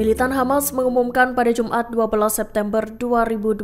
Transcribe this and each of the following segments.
Militan Hamas mengumumkan pada Jumat 12 September 2025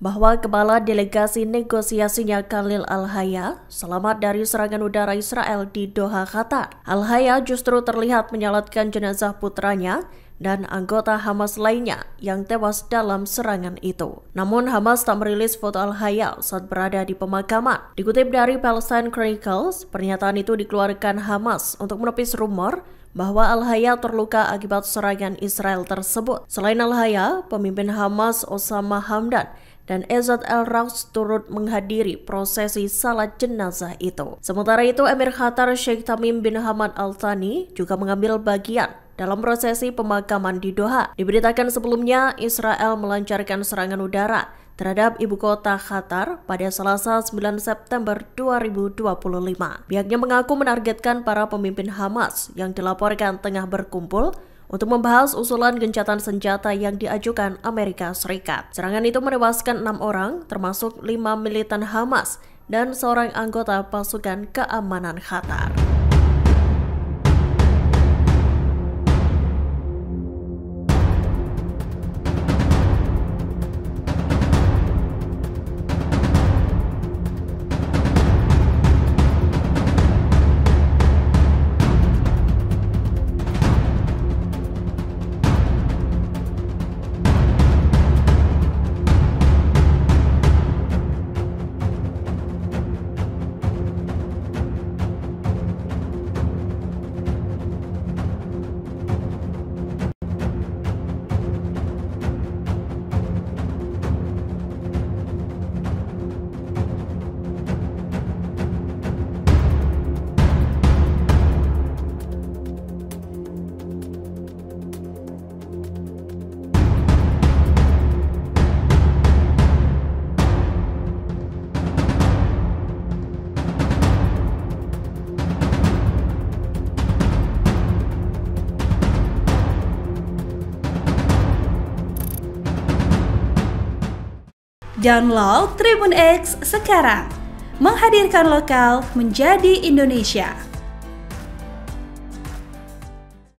bahwa Kepala Delegasi Negosiasinya Khalil Al-Hayya selamat dari serangan udara Israel di Doha, Qatar. Al-Hayya justru terlihat menyalatkan jenazah putranya dan anggota Hamas lainnya yang tewas dalam serangan itu. Namun Hamas tak merilis foto Al-Hayya saat berada di pemakaman. Dikutip dari Palestine Chronicles, pernyataan itu dikeluarkan Hamas untuk menepis rumor bahwa Al-Hayya terluka akibat serangan Israel tersebut. Selain Al-Hayya, pemimpin Hamas Osama Hamdan dan Ezzat al-Raus turut menghadiri prosesi salat jenazah itu. Sementara itu, Emir Qatar Sheikh Tamim bin Hamad Al Thani juga mengambil bagian dalam prosesi pemakaman di Doha. Diberitakan sebelumnya, Israel melancarkan serangan udara terhadap ibu kota Qatar pada Selasa 9 September 2025. Pihaknya mengaku menargetkan para pemimpin Hamas yang dilaporkan tengah berkumpul untuk membahas usulan gencatan senjata yang diajukan Amerika Serikat. Serangan itu menewaskan 6 orang, termasuk 5 militan Hamas dan seorang anggota pasukan keamanan Qatar. Download Tribun X sekarang, menghadirkan lokal menjadi Indonesia.